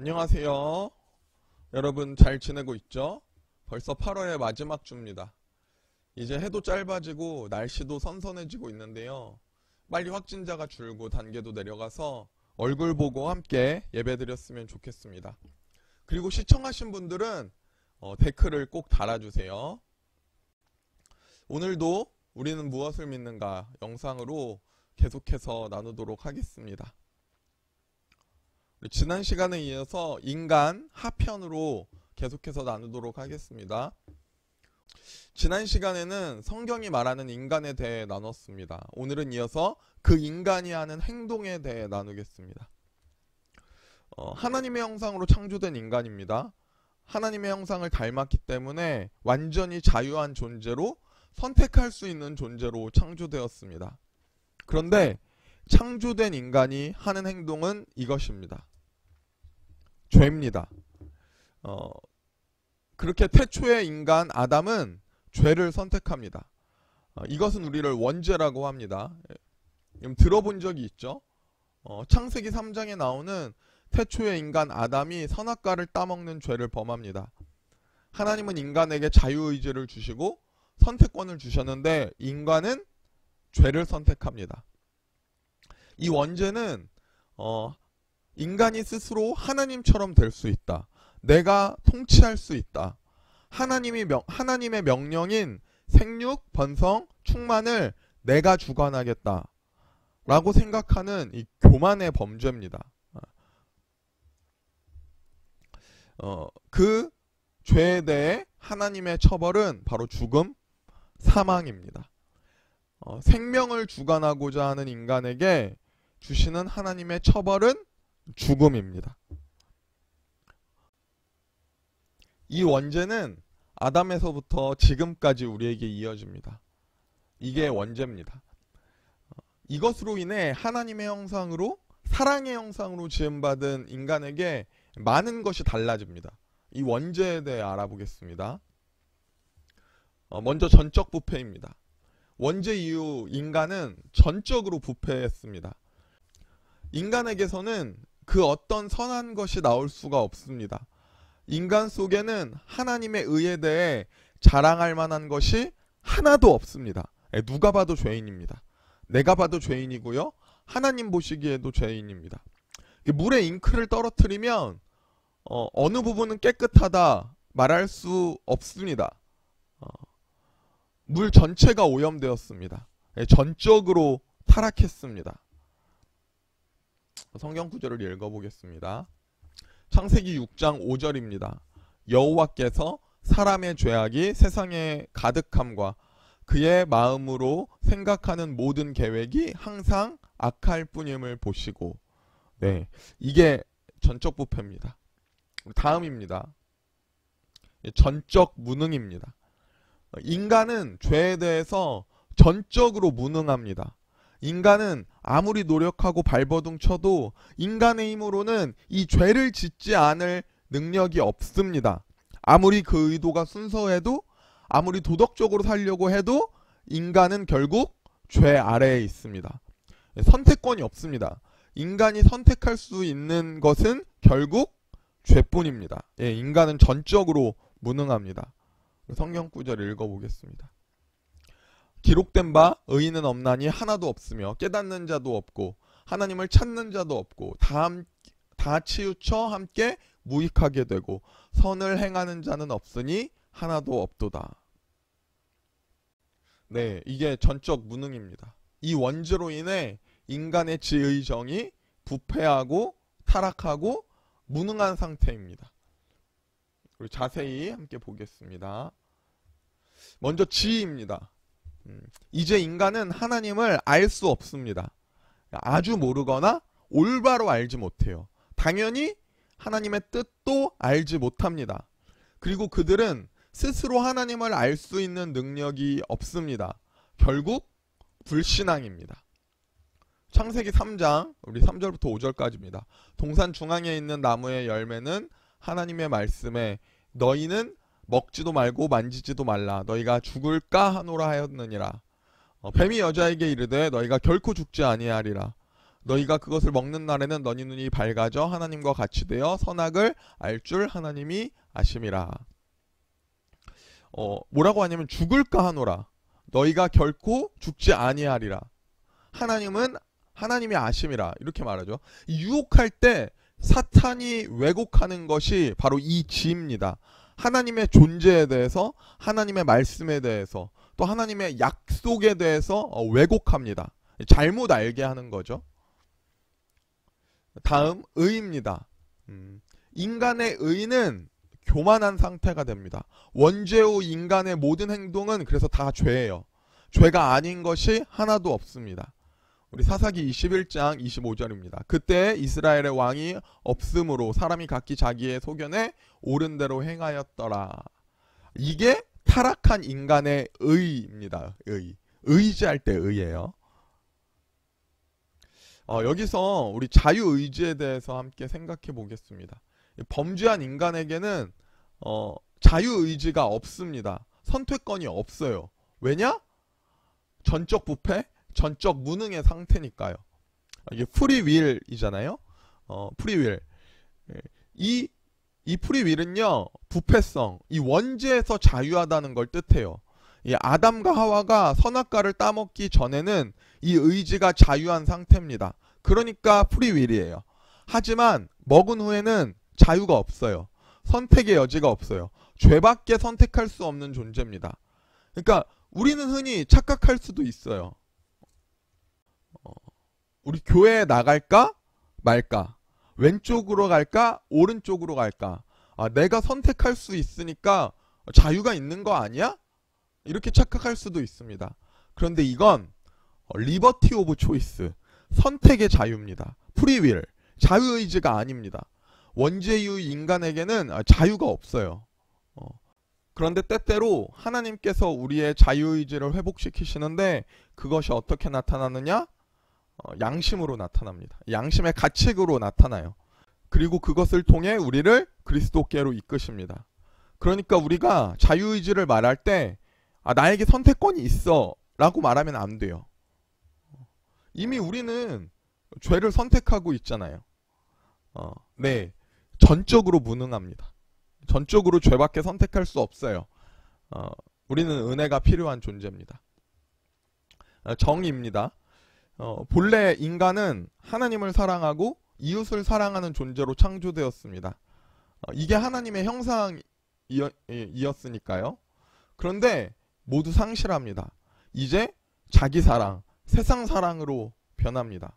안녕하세요. 여러분 잘 지내고 있죠? 벌써 8월의 마지막 주입니다. 이제 해도 짧아지고 날씨도 선선해지고 있는데요. 빨리 확진자가 줄고 단계도 내려가서 얼굴 보고 함께 예배드렸으면 좋겠습니다. 그리고 시청하신 분들은 댓글을 꼭 달아주세요. 오늘도 우리는 무엇을 믿는가 영상으로 계속해서 나누도록 하겠습니다. 지난 시간에 이어서 인간 하편으로 계속해서 나누도록 하겠습니다. 지난 시간에는 성경이 말하는 인간에 대해 나눴습니다. 오늘은 이어서 그 인간이 하는 행동에 대해 나누겠습니다. 하나님의 형상으로 창조된 인간입니다. 하나님의 형상을 닮았기 때문에 완전히 자유한 존재로 선택할 수 있는 존재로 창조되었습니다. 그런데 창조된 인간이 하는 행동은 이것입니다. 죄입니다. 그렇게 태초의 인간 아담은 죄를 선택합니다. 이것은 우리를 원죄라고 합니다. 들어본 적이 있죠? 창세기 3장에 나오는 태초의 인간 아담이 선악과를 따먹는 죄를 범합니다. 하나님은 인간에게 자유의지를 주시고 선택권을 주셨는데 인간은 죄를 선택합니다. 이 원죄는 인간이 스스로 하나님처럼 될 수 있다. 내가 통치할 수 있다. 하나님의 명령인 생육, 번성, 충만을 내가 주관하겠다. 라고 생각하는 이 교만의 범죄입니다. 그 죄에 대해 하나님의 처벌은 바로 죽음, 사망입니다. 생명을 주관하고자 하는 인간에게 주시는 하나님의 처벌은 죽음입니다. 이 원죄는 아담에서부터 지금까지 우리에게 이어집니다. 이게 원죄입니다. 이것으로 인해 하나님의 형상으로 사랑의 형상으로 지음받은 인간에게 많은 것이 달라집니다. 이 원죄에 대해 알아보겠습니다. 먼저 전적 부패입니다. 원죄 이후 인간은 전적으로 부패했습니다. 인간에게서는 그 어떤 선한 것이 나올 수가 없습니다. 인간 속에는 하나님의 의에 대해 자랑할 만한 것이 하나도 없습니다. 누가 봐도 죄인입니다. 내가 봐도 죄인이고요. 하나님 보시기에도 죄인입니다. 물에 잉크를 떨어뜨리면 어느 부분은 깨끗하다 말할 수 없습니다. 물 전체가 오염되었습니다. 전적으로 타락했습니다. 성경 구절을 읽어보겠습니다. 창세기 6장 5절입니다. 여호와께서 사람의 죄악이 세상에 가득함과 그의 마음으로 생각하는 모든 계획이 항상 악할 뿐임을 보시고, 네, 이게 전적 부패입니다. 다음입니다. 전적 무능입니다. 인간은 죄에 대해서 전적으로 무능합니다. 인간은 아무리 노력하고 발버둥 쳐도 인간의 힘으로는 이 죄를 짓지 않을 능력이 없습니다. 아무리 그 의도가 순수해도 아무리 도덕적으로 살려고 해도 인간은 결국 죄 아래에 있습니다. 선택권이 없습니다. 인간이 선택할 수 있는 것은 결국 죄뿐입니다. 인간은 전적으로 무능합니다. 성경 구절 읽어보겠습니다. 기록된 바 의인은 없나니 하나도 없으며 깨닫는 자도 없고 하나님을 찾는 자도 없고 다 치우쳐 함께 무익하게 되고 선을 행하는 자는 없으니 하나도 없도다. 네, 이게 전적 무능입니다. 이 원죄로 인해 인간의 지의 정이 부패하고 타락하고 무능한 상태입니다. 우리 자세히 함께 보겠습니다. 먼저 지혜입니다. 이제 인간은 하나님을 알 수 없습니다. 아주 모르거나 올바로 알지 못해요. 당연히 하나님의 뜻도 알지 못합니다. 그리고 그들은 스스로 하나님을 알 수 있는 능력이 없습니다. 결국 불신앙입니다. 창세기 3장 우리 3절부터 5절까지입니다. 동산 중앙에 있는 나무의 열매는 하나님의 말씀에 너희는 먹지도 말고 만지지도 말라 너희가 죽을까 하노라 하였느니라. 뱀이 여자에게 이르되 너희가 결코 죽지 아니하리라. 너희가 그것을 먹는 날에는 너희 눈이 밝아져 하나님과 같이 되어 선악을 알 줄 하나님이 아심이라. 뭐라고 하냐면 죽을까 하노라. 너희가 결코 죽지 아니하리라. 하나님이 아심이라. 이렇게 말하죠. 유혹할 때 사탄이 왜곡하는 것이 바로 이 지입니다. 하나님의 존재에 대해서, 하나님의 말씀에 대해서, 또 하나님의 약속에 대해서 왜곡합니다. 잘못 알게 하는 거죠. 다음 의입니다. 인간의 의는 교만한 상태가 됩니다. 원죄후 인간의 모든 행동은 그래서 다 죄예요. 죄가 아닌 것이 하나도 없습니다. 우리 사사기 21장 25절입니다. 그때 이스라엘의 왕이 없으므로 사람이 각기 자기의 소견에 옳은 대로 행하였더라. 이게 타락한 인간의 의입니다. 의지할 때 의예요. 여기서 우리 자유의지에 대해서 함께 생각해 보겠습니다. 범죄한 인간에게는 자유의지가 없습니다. 선택권이 없어요. 왜냐? 전적 부패, 전적 무능의 상태니까요. 이게 프리윌이잖아요. 프리윌. 이 프리윌은요, 부패성, 이 원죄에서 자유하다는 걸 뜻해요. 이 아담과 하와가 선악과를 따먹기 전에는 이 의지가 자유한 상태입니다. 그러니까 프리윌이에요. 하지만 먹은 후에는 자유가 없어요. 선택의 여지가 없어요. 죄밖에 선택할 수 없는 존재입니다. 그러니까 우리는 흔히 착각할 수도 있어요. 우리 교회에 나갈까 말까? 왼쪽으로 갈까? 오른쪽으로 갈까? 내가 선택할 수 있으니까 자유가 있는 거 아니야? 이렇게 착각할 수도 있습니다. 그런데 이건 리버티 오브 초이스, 선택의 자유입니다. 프리윌, 자유의지가 아닙니다. 원죄 이후 인간에게는 자유가 없어요. 그런데 때때로 하나님께서 우리의 자유의지를 회복시키시는데 그것이 어떻게 나타나느냐? 양심으로 나타납니다. 양심의 가책으로 나타나요. 그리고 그것을 통해 우리를 그리스도께로 이끄십니다. 그러니까 우리가 자유의지를 말할 때 나에게 선택권이 있어 라고 말하면 안 돼요. 이미 우리는 죄를 선택하고 있잖아요. 네, 전적으로 무능합니다. 전적으로 죄밖에 선택할 수 없어요. 우리는 은혜가 필요한 존재입니다. 정의입니다. 본래 인간은 하나님을 사랑하고 이웃을 사랑하는 존재로 창조되었습니다. 이게 하나님의 형상이었으니까요. 그런데 모두 상실합니다. 이제 자기 사랑, 세상 사랑으로 변합니다.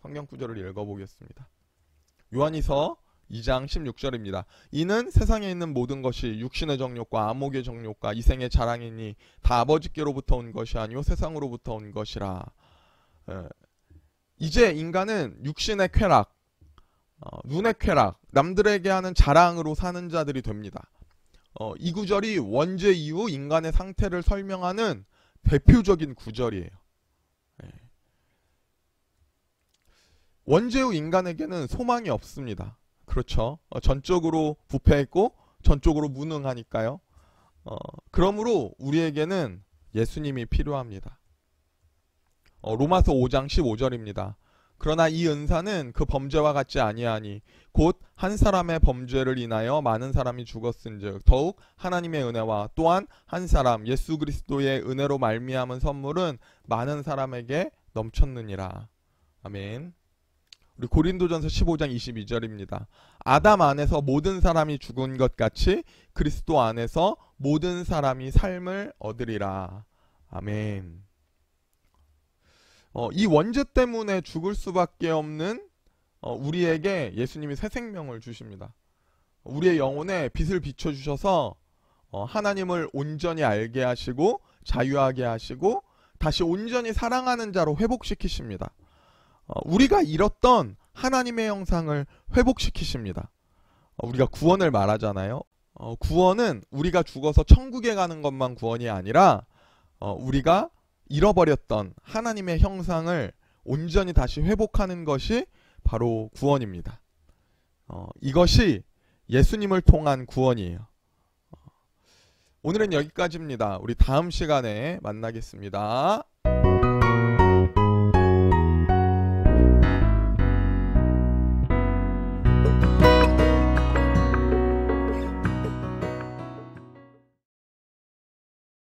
성경 구절을 읽어보겠습니다. 요한이서 2장 16절입니다. 이는 세상에 있는 모든 것이 육신의 정욕과 안목의 정욕과 이생의 자랑이니 다 아버지께로부터 온 것이 아니요 세상으로부터 온 것이라. 이제 인간은 육신의 쾌락, 눈의 쾌락, 남들에게 하는 자랑으로 사는 자들이 됩니다. 이 구절이 원죄 이후 인간의 상태를 설명하는 대표적인 구절이에요. 원죄 후 인간에게는 소망이 없습니다. 그렇죠. 전적으로 부패했고 전적으로 무능하니까요. 그러므로 우리에게는 예수님이 필요합니다. 로마서 5장 15절입니다. 그러나 이 은사는 그 범죄와 같지 아니하니 곧 한 사람의 범죄를 인하여 많은 사람이 죽었은즉 더욱 하나님의 은혜와 또한 한 사람 예수 그리스도의 은혜로 말미암은 선물은 많은 사람에게 넘쳤느니라. 아멘. 우리 고린도전서 15장 22절입니다. 아담 안에서 모든 사람이 죽은 것 같이 그리스도 안에서 모든 사람이 삶을 얻으리라. 아멘. 이 원죄 때문에 죽을 수밖에 없는 우리에게 예수님이 새 생명을 주십니다. 우리의 영혼에 빛을 비춰주셔서 하나님을 온전히 알게 하시고 자유하게 하시고 다시 온전히 사랑하는 자로 회복시키십니다. 우리가 잃었던 하나님의 형상을 회복시키십니다. 우리가 구원을 말하잖아요. 구원은 우리가 죽어서 천국에 가는 것만 구원이 아니라 우리가 잃어버렸던 하나님의 형상을 온전히 다시 회복하는 것이 바로 구원입니다. 이것이 예수님을 통한 구원이에요. 오늘은 여기까지입니다. 우리 다음 시간에 만나겠습니다.